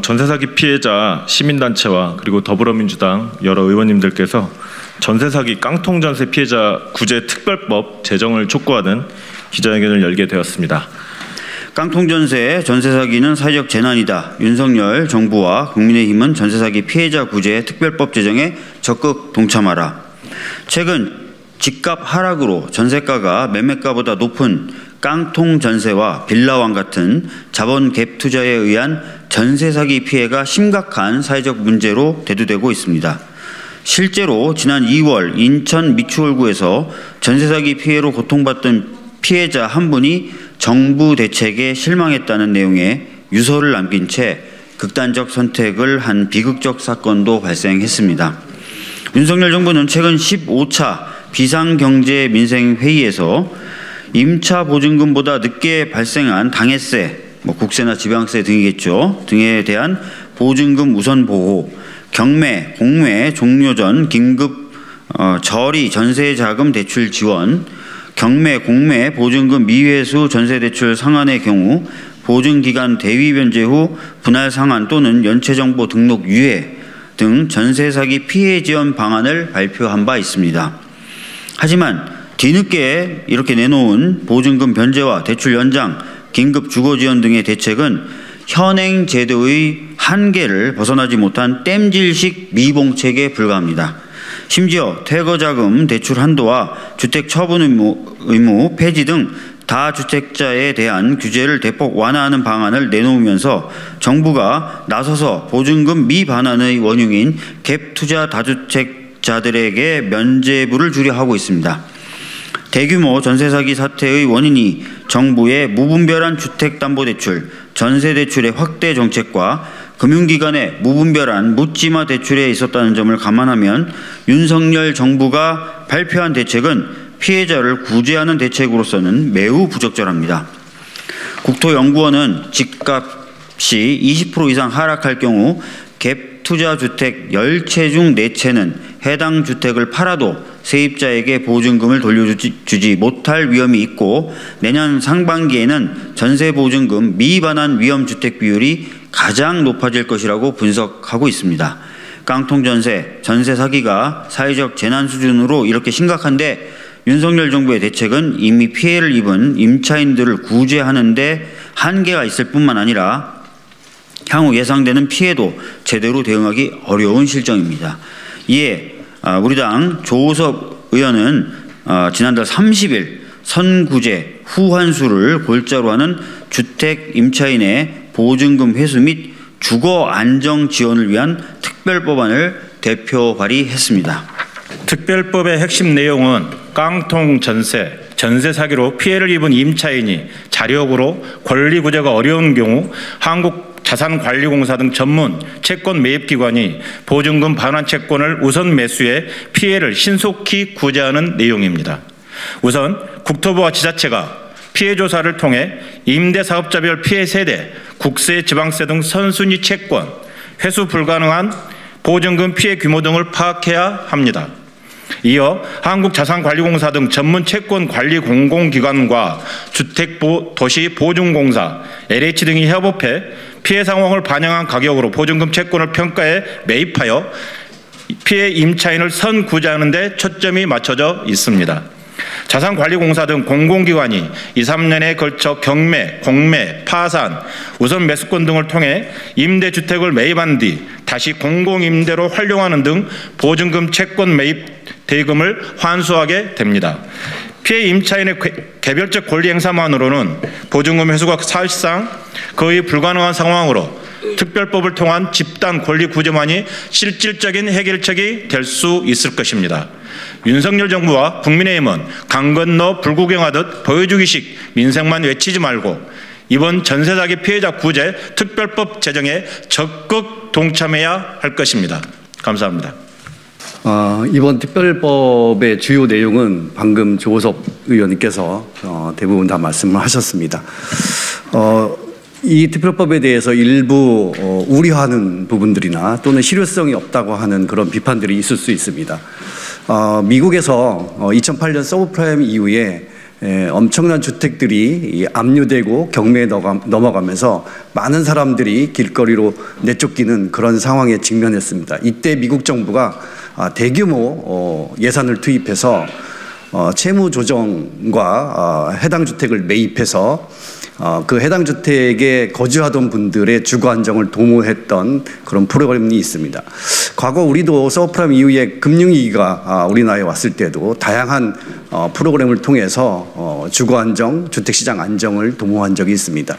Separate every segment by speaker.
Speaker 1: 전세 사기 피해자 시민단체와 그리고 더불어민주당 여러 의원님들께서 전세 사기 깡통 전세 피해자 구제 특별법 제정을 촉구하는 기자회견을 열게 되었습니다.
Speaker 2: 깡통 전세 사기는 사회적 재난이다. 윤석열 정부와 국민의힘은 전세 사기 피해자 구제 특별법 제정에 적극 동참하라. 최근 집값 하락으로 전세가가 매매가보다 높은 깡통 전세와 빌라왕 같은 자본 갭 투자에 의한 전세 사기 피해가 심각한 사회적 문제로 대두되고 있습니다. 실제로 지난 2월 인천 미추홀구에서 전세 사기 피해로 고통받던 피해자 한 분이 정부 대책에 실망했다는 내용의 유서를 남긴 채 극단적 선택을 한 비극적 사건도 발생했습니다. 윤석열 정부는 최근 15차 비상경제민생회의에서 임차 보증금보다 늦게 발생한 당해세, 국세나 지방세 등이겠죠. 등에 대한 보증금 우선 보호, 경매, 공매 종료 전 긴급 저리 전세자금 대출 지원, 경매, 공매 보증금 미회수 전세대출 상환의 경우 보증기간 대위 변제 후 분할 상환 또는 연체정보 등록 유예 등 전세 사기 피해 지원 방안을 발표한 바 있습니다. 하지만 뒤늦게 이렇게 내놓은 보증금 변제와 대출 연장, 긴급 주거 지원 등의 대책은 현행 제도의 한계를 벗어나지 못한 땜질식 미봉책에 불과합니다. 심지어 퇴거자금 대출 한도와 주택 처분 의무 폐지 등 다주택자에 대한 규제를 대폭 완화하는 방안을 내놓으면서 정부가 나서서 보증금 미반환의 원흉인 갭 투자 다주택자들에게 면죄부를 주려 하고 있습니다. 대규모 전세 사기 사태의 원인이 정부의 무분별한 주택담보대출, 전세대출의 확대 정책과 금융기관의 무분별한 묻지마 대출에 있었다는 점을 감안하면 윤석열 정부가 발표한 대책은 피해자를 구제하는 대책으로서는 매우 부적절합니다. 국토연구원은 집값이 20% 이상 하락할 경우 갭 투자 주택 10채 중 4채는 해당 주택을 팔아도 세입자에게 보증금을 돌려주지 못할 위험이 있고 내년 상반기에는 전세보증금 미반환 위험주택 비율이 가장 높아질 것이라고 분석하고 있습니다. 깡통 전세 사기가 사회적 재난 수준으로 이렇게 심각한데 윤석열 정부의 대책은 이미 피해를 입은 임차인들을 구제하는 데 한계가 있을 뿐만 아니라 향후 예상되는 피해도 제대로 대응하기 어려운 실정입니다. 이에 우리 당 조호섭 의원은 지난달 30일 선구제 후환수를 골자로 하는 주택 임차인의 보증금 회수 및 주거 안정 지원을 위한 특별법안을 대표 발의했습니다.
Speaker 3: 특별법의 핵심 내용은 깡통 전세 사기로 피해를 입은 임차인이 자력으로 권리 구제가 어려운 경우 한국자산관리공사 등 전문 채권 매입기관이 보증금 반환 채권을 우선 매수해 피해를 신속히 구제하는 내용입니다. 우선 국토부와 지자체가 피해 조사를 통해 임대사업자별 피해 세대, 국세, 지방세 등 선순위 채권, 회수 불가능한 보증금 피해 규모 등을 파악해야 합니다. 이어 한국자산관리공사 등 전문 채권 관리 공공기관과 주택도시보증공사, LH 등이 협업해 피해 상황을 반영한 가격으로 보증금 채권을 평가해 매입하여 피해 임차인을 선구제하는 데 초점이 맞춰져 있습니다. 자산관리공사 등 공공기관이 2, 3년에 걸쳐 경매, 공매, 파산, 우선 매수권 등을 통해 임대주택을 매입한 뒤 다시 공공임대로 활용하는 등 보증금 채권 매입 대금을 환수하게 됩니다. 피해 임차인의 개별적 권리 행사만으로는 보증금 회수가 사실상 거의 불가능한 상황으로 특별법을 통한 집단 권리 구제만이 실질적인 해결책이 될 수 있을 것입니다. 윤석열 정부와 국민의힘은 강 건너 불구경하듯 보여주기식 민생만 외치지 말고 이번 전세 사기 피해자 구제 특별법 제정에 적극 동참해야 할 것입니다. 감사합니다.
Speaker 4: 이번 특별법의 주요 내용은 방금 조호섭 의원님께서 대부분 다 말씀을 하셨습니다. 이 특별법에 대해서 일부 우려하는 부분들이나 또는 실효성이 없다고 하는 그런 비판들이 있을 수 있습니다. 미국에서 2008년 서브프라임 이후에 엄청난 주택들이 압류되고 경매에 넘어가면서 많은 사람들이 길거리로 내쫓기는 그런 상황에 직면했습니다. 이때 미국 정부가 대규모 예산을 투입해서 채무 조정과 해당 주택을 매입해서 그 해당 주택에 거주하던 분들의 주거 안정을 도모했던 그런 프로그램이 있습니다. 과거 우리도 서브프라임 이후에 금융위기가 우리나라에 왔을 때도 다양한 프로그램을 통해서 주거 안정, 주택시장 안정을 도모한 적이 있습니다.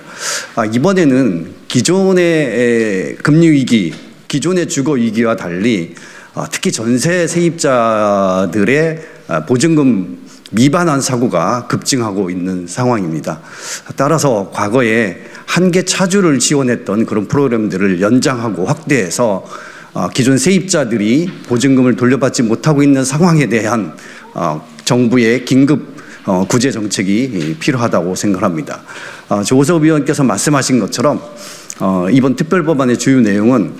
Speaker 4: 이번에는 기존의 금융위기, 기존의 주거위기와 달리 특히 전세 세입자들의 보증금 미반환 사고가 급증하고 있는 상황입니다. 따라서 과거에 한계 차주를 지원했던 그런 프로그램들을 연장하고 확대해서 기존 세입자들이 보증금을 돌려받지 못하고 있는 상황에 대한 정부의 긴급 구제 정책이 필요하다고 생각합니다. 조호섭 의원께서 말씀하신 것처럼 이번 특별법안의 주요 내용은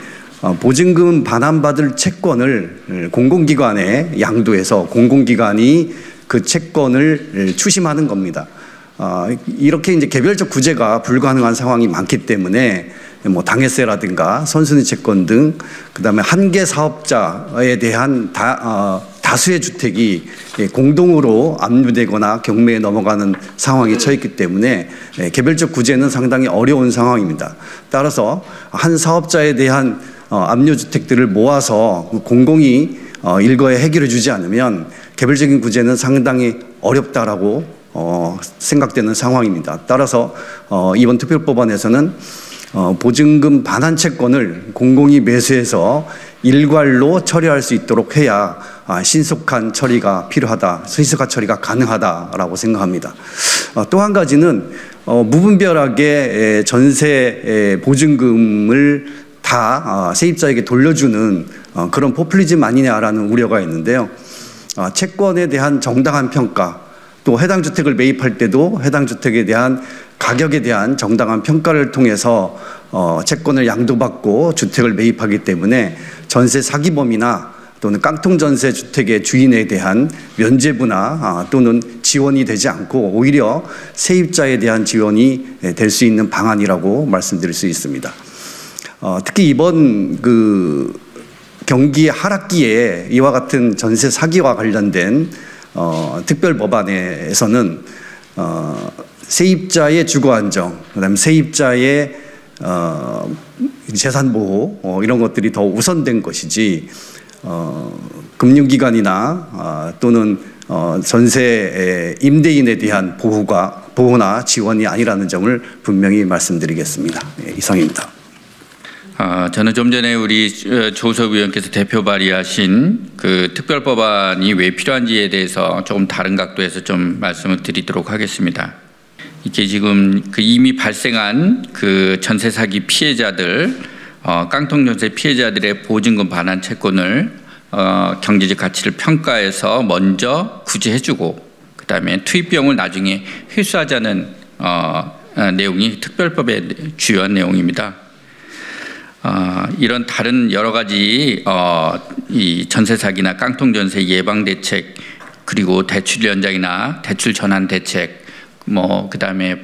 Speaker 4: 보증금 반환받을 채권을 공공기관에 양도해서 공공기관이 그 채권을 추심하는 겁니다. 이렇게 이제 개별적 구제가 불가능한 상황이 많기 때문에 뭐 당해세라든가 선순위 채권 등 그다음에 한계 사업자에 대한 다수의 주택이 공동으로 압류되거나 경매에 넘어가는 상황에 처했기 때문에 개별적 구제는 상당히 어려운 상황입니다. 따라서 한 사업자에 대한 압류 주택들을 모아서 공공이 일거에 해결해 주지 않으면 개별적인 구제는 상당히 어렵다라고 생각되는 상황입니다. 따라서 이번 특별법안에서는 보증금 반환 채권을 공공이 매수해서 일괄로 처리할 수 있도록 해야 신속한 처리가 필요하다, 신속한 처리가 가능하다라고 생각합니다. 또 한 가지는 무분별하게 전세 보증금을 다 세입자에게 돌려주는 그런 포퓰리즘 아니냐라는 우려가 있는데요. 채권에 대한 정당한 평가, 또 해당 주택을 매입할 때도 해당 주택에 대한 가격에 대한 정당한 평가를 통해서 채권을 양도받고 주택을 매입하기 때문에 전세 사기범이나 또는 깡통 전세 주택의 주인에 대한 면죄부나 또는 지원이 되지 않고 오히려 세입자에 대한 지원이 될 수 있는 방안이라고 말씀드릴 수 있습니다. 특히 이번 그 경기 하락기에 이와 같은 전세 사기와 관련된 특별 법안에서는 세입자의 주거 안정, 그다음에 세입자의 재산 보호 이런 것들이 더 우선된 것이지 금융기관이나 또는 전세 임대인에 대한 보호나 지원이 아니라는 점을 분명히 말씀드리겠습니다. 이상입니다.
Speaker 5: 저는 좀 전에 우리 조호섭 의원께서 대표 발의하신 그 특별법안이 왜 필요한지에 대해서 조금 다른 각도에서 좀 말씀을 드리도록 하겠습니다. 이게 지금 그 이미 발생한 그 전세 사기 피해자들, 깡통 전세 피해자들의 보증금 반환 채권을 경제적 가치를 평가해서 먼저 구제해주고 그다음에 투입 비용을 나중에 회수하자는 내용이 특별법의 주요한 내용입니다. 이런 다른 여러 가지 이 전세 사기나 깡통 전세 예방 대책, 그리고 대출 연장이나 대출 전환 대책, 뭐 그다음에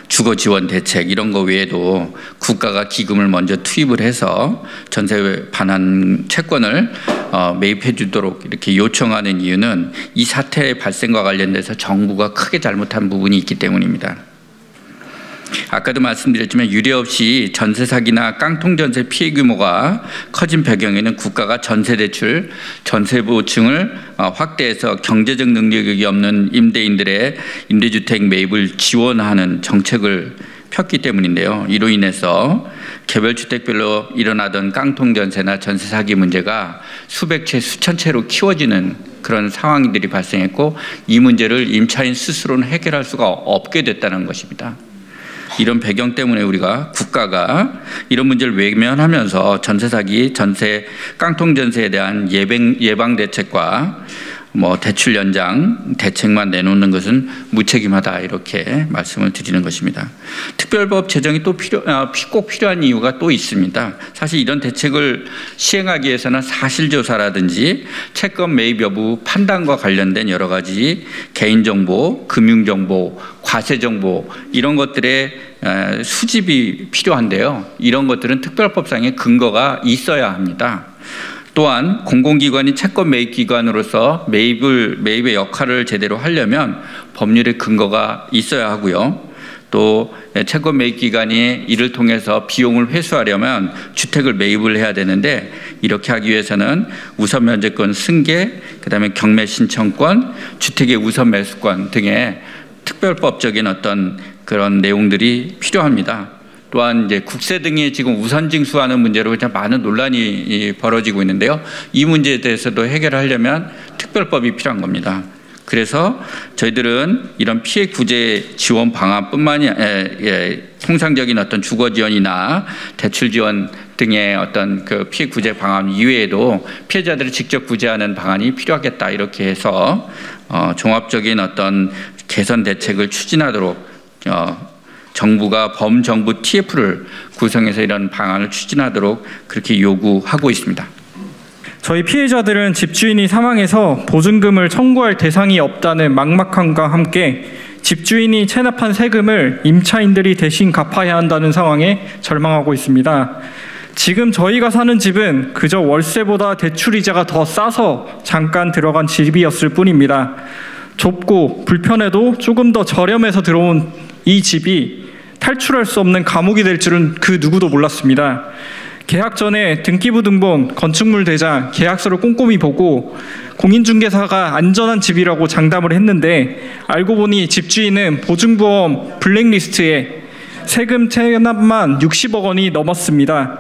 Speaker 5: 주거 지원 대책 이런 거 외에도 국가가 기금을 먼저 투입을 해서 전세 반환 채권을 매입해 주도록 이렇게 요청하는 이유는 이 사태의 발생과 관련돼서 정부가 크게 잘못한 부분이 있기 때문입니다. 아까도 말씀드렸지만 유례없이 전세 사기나 깡통 전세 피해 규모가 커진 배경에는 국가가 전세 대출, 전세 보증을 확대해서 경제적 능력이 없는 임대인들의 임대주택 매입을 지원하는 정책을 폈기 때문인데요. 이로 인해서 개별 주택별로 일어나던 깡통 전세나 전세 사기 문제가 수백 채, 수천 채로 키워지는 그런 상황들이 발생했고, 이 문제를 임차인 스스로는 해결할 수가 없게 됐다는 것입니다. 이런 배경 때문에 우리가 국가가 이런 문제를 외면하면서 전세 사기, 전세 깡통 전세에 대한 예방 대책과 뭐 대출 연장 대책만 내놓는 것은 무책임하다 이렇게 말씀을 드리는 것입니다. 특별법 제정이 또 꼭 필요한 이유가 또 있습니다. 사실 이런 대책을 시행하기 위해서는 사실조사라든지 채권 매입 여부 판단과 관련된 여러 가지 개인정보, 금융정보, 과세정보 이런 것들의 수집이 필요한데요. 이런 것들은 특별법상의 근거가 있어야 합니다. 또한 공공기관이 채권 매입기관으로서 매입의 역할을 제대로 하려면 법률의 근거가 있어야 하고요. 또 채권 매입기관이 이를 통해서 비용을 회수하려면 주택을 매입을 해야 되는데 이렇게 하기 위해서는 우선 면제권 승계, 그다음에 경매 신청권, 주택의 우선 매수권 등의 특별법적인 어떤 그런 내용들이 필요합니다. 또한 이제 국세 등이 지금 우선 징수하는 문제로 많은 논란이 벌어지고 있는데요. 이 문제에 대해서도 해결하려면 특별법이 필요한 겁니다. 그래서 저희들은 이런 피해 구제 지원 방안뿐만이 통상적인 어떤 주거 지원이나 대출 지원 등의 어떤 그 피해 구제 방안 이외에도 피해자들을 직접 구제하는 방안이 필요하겠다 이렇게 해서 종합적인 어떤 개선 대책을 추진하도록 정부가 범정부 TF를 구성해서 이런 방안을 추진하도록 그렇게 요구하고 있습니다.
Speaker 6: 저희 피해자들은 집주인이 사망해서 보증금을 청구할 대상이 없다는 막막함과 함께 집주인이 체납한 세금을 임차인들이 대신 갚아야 한다는 상황에 절망하고 있습니다. 지금 저희가 사는 집은 그저 월세보다 대출이자가 더 싸서 잠깐 들어간 집이었을 뿐입니다. 좁고 불편해도 조금 더 저렴해서 들어온 이 집이 탈출할 수 없는 감옥이 될 줄은 그 누구도 몰랐습니다. 계약 전에 등기부등본, 건축물 대장, 계약서를 꼼꼼히 보고 공인중개사가 안전한 집이라고 장담을 했는데 알고 보니 집주인은 보증보험 블랙리스트에 세금 체납만 60억 원이 넘었습니다.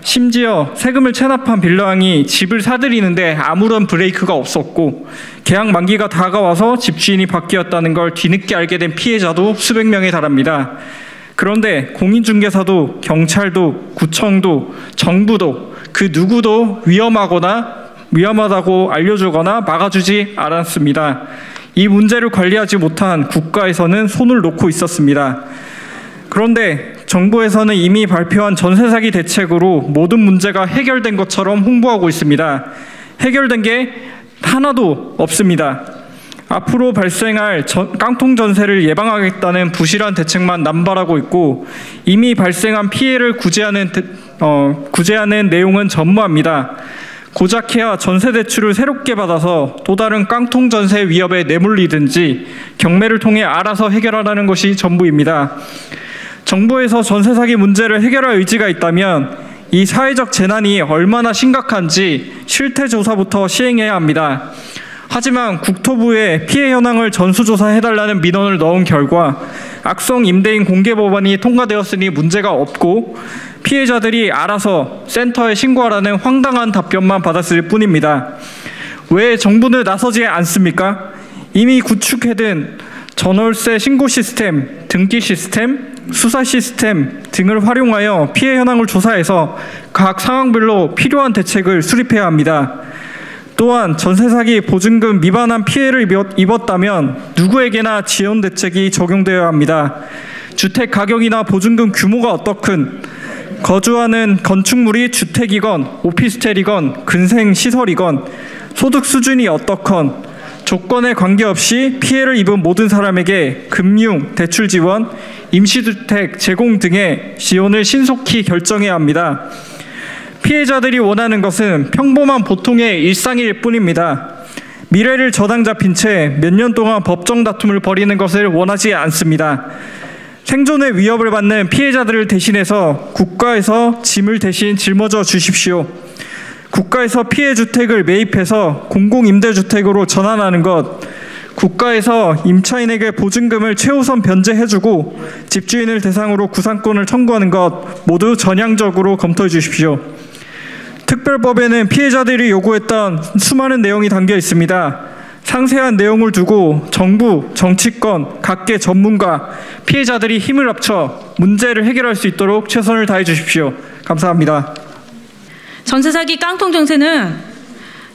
Speaker 6: 심지어 세금을 체납한 빌라왕이 집을 사들이는데 아무런 브레이크가 없었고 계약 만기가 다가와서 집주인이 바뀌었다는 걸 뒤늦게 알게 된 피해자도 수백 명에 달합니다. 그런데 공인중개사도 경찰도 구청도 정부도 그 누구도 위험하다고 알려주거나 막아주지 않았습니다. 이 문제를 관리하지 못한 국가에서는 손을 놓고 있었습니다. 그런데 정부에서는 이미 발표한 전세 사기 대책으로 모든 문제가 해결된 것처럼 홍보하고 있습니다. 해결된 게 하나도 없습니다. 앞으로 발생할 깡통 전세를 예방하겠다는 부실한 대책만 남발하고 있고 이미 발생한 피해를 구제하는 내용은 전무합니다. 고작해야 전세 대출을 새롭게 받아서 또 다른 깡통 전세 위협에 내몰리든지 경매를 통해 알아서 해결하라는 것이 전부입니다. 정부에서 전세 사기 문제를 해결할 의지가 있다면 이 사회적 재난이 얼마나 심각한지 실태 조사부터 시행해야 합니다. 하지만 국토부에 피해 현황을 전수조사해달라는 민원을 넣은 결과 악성 임대인 공개 법안이 통과되었으니 문제가 없고 피해자들이 알아서 센터에 신고하라는 황당한 답변만 받았을 뿐입니다. 왜 정부는 나서지 않습니까? 이미 구축해둔 전월세 신고 시스템, 등기 시스템, 수사 시스템 등을 활용하여 피해 현황을 조사해서 각 상황별로 필요한 대책을 수립해야 합니다. 또한 전세 사기 보증금 미반환 피해를 입었다면 누구에게나 지원 대책이 적용되어야 합니다. 주택 가격이나 보증금 규모가 어떻건 거주하는 건축물이 주택이건 오피스텔이건 근생시설이건 소득 수준이 어떻건 조건에 관계없이 피해를 입은 모든 사람에게 금융, 대출 지원, 임시주택 제공 등의 지원을 신속히 결정해야 합니다. 피해자들이 원하는 것은 평범한 보통의 일상일 뿐입니다. 미래를 저당 잡힌 채 몇 년 동안 법정 다툼을 벌이는 것을 원하지 않습니다. 생존의 위협을 받는 피해자들을 대신해서 국가에서 짐을 대신 짊어져 주십시오. 국가에서 피해 주택을 매입해서 공공임대주택으로 전환하는 것, 국가에서 임차인에게 보증금을 최우선 변제해주고 집주인을 대상으로 구상권을 청구하는 것 모두 전향적으로 검토해 주십시오. 특별법에는 피해자들이 요구했던 수많은 내용이 담겨 있습니다. 상세한 내용을 두고 정부, 정치권, 각계 전문가, 피해자들이 힘을 합쳐 문제를 해결할 수 있도록 최선을 다해 주십시오. 감사합니다.
Speaker 7: 전세 사기 깡통 전세는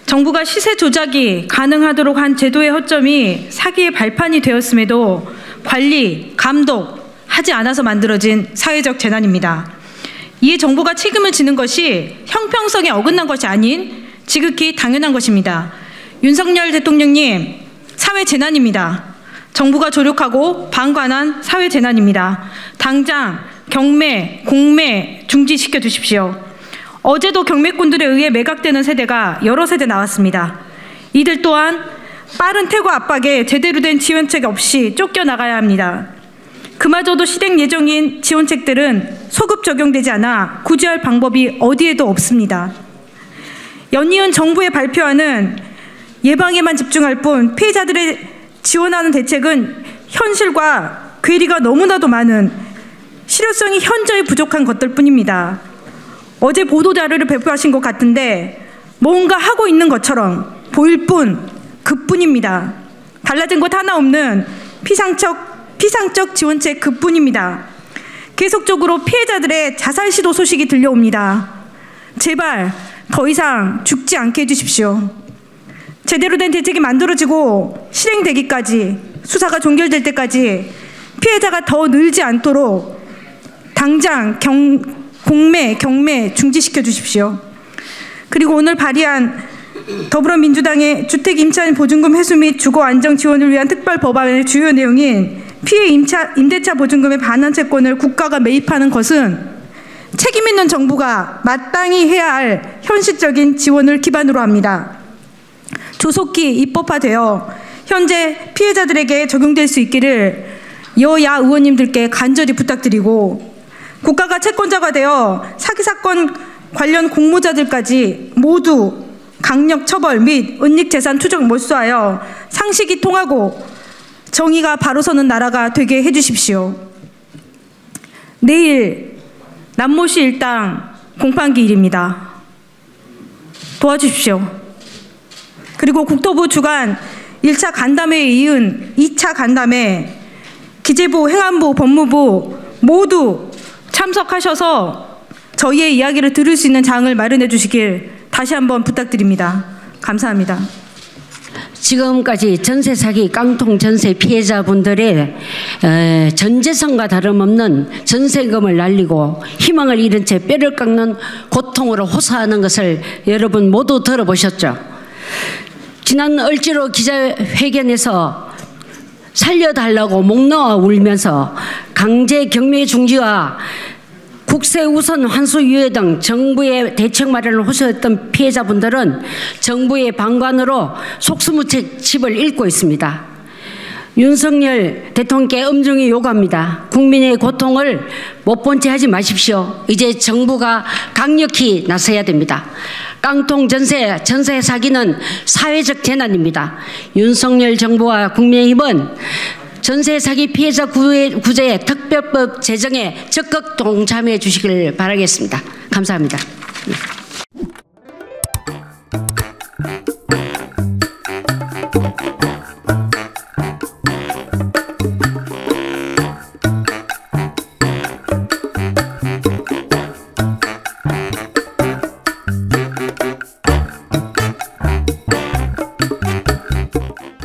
Speaker 7: 정부가 시세 조작이 가능하도록 한 제도의 허점이 사기의 발판이 되었음에도 관리, 감독하지 않아서 만들어진 사회적 재난입니다. 이에 정부가 책임을 지는 것이 형평성에 어긋난 것이 아닌 지극히 당연한 것입니다. 윤석열 대통령님, 사회 재난입니다. 정부가 조력하고 방관한 사회 재난입니다. 당장 경매, 공매 중지시켜 주십시오. 어제도 경매꾼들에 의해 매각되는 세대가 여러 세대 나왔습니다. 이들 또한 빠른 퇴거 압박에 제대로 된 지원책 없이 쫓겨나가야 합니다. 그마저도 실행 예정인 지원책들은 소급 적용되지 않아 구제할 방법이 어디에도 없습니다. 연이은 정부의 발표하는 예방에만 집중할 뿐 피해자들의 지원하는 대책은 현실과 괴리가 너무나도 많은 실효성이 현저히 부족한 것들 뿐입니다. 어제 보도자료를 발표하신 것 같은데 뭔가 하고 있는 것처럼 보일 뿐 그뿐입니다. 달라진 것 하나 없는 피상적 지원책 그뿐입니다. 계속적으로 피해자들의 자살 시도 소식이 들려옵니다. 제발 더 이상 죽지 않게 해주십시오. 제대로 된 대책이 만들어지고 실행되기까지, 수사가 종결될 때까지 피해자가 더 늘지 않도록 당장 공매, 경매 중지시켜 주십시오. 그리고 오늘 발의한 더불어민주당의 주택 임차인 보증금 회수 및 주거 안정 지원을 위한 특별 법안의 주요 내용인 피해 임대차 보증금의 반환 채권을 국가가 매입하는 것은 책임 있는 정부가 마땅히 해야 할 현실적인 지원을 기반으로 합니다. 조속히 입법화되어 현재 피해자들에게 적용될 수 있기를 여야 의원님들께 간절히 부탁드리고, 국가가 채권자가 되어 사기 사건 관련 공모자들까지 모두 강력 처벌 및 은닉재산 투적 몰수하여 상식이 통하고 정의가 바로 서는 나라가 되게 해주십시오. 내일 남모시 일당 공판기일입니다. 도와주십시오. 그리고 국토부 주관 1차 간담회에 이은 2차 간담회, 기재부, 행안부, 법무부 모두 참석하셔서 저희의 이야기를 들을 수 있는 장을 마련해 주시길 다시 한번 부탁드립니다. 감사합니다.
Speaker 8: 지금까지 전세 사기 깡통 전세 피해자분들의 전재산과 다름없는 전세금을 날리고 희망을 잃은 채 뼈를 깎는 고통으로 호소하는 것을 여러분 모두 들어보셨죠? 지난 을지로 기자회견에서 살려달라고 목 놓아 울면서 강제 경매 중지와 국세 우선 환수 유예 등 정부의 대책 마련을 호소했던 피해자분들은 정부의 방관으로 속수무책을 읽고 있습니다. 윤석열 대통령께 엄중히 요구합니다. 국민의 고통을 못 본 채 하지 마십시오. 이제 정부가 강력히 나서야 됩니다. 깡통 전세 사기는 사회적 재난입니다. 윤석열 정부와 국민의힘은 전세 사기 피해자 구제 특별법 제정에 적극 동참해 주시길 바라겠습니다. 감사합니다.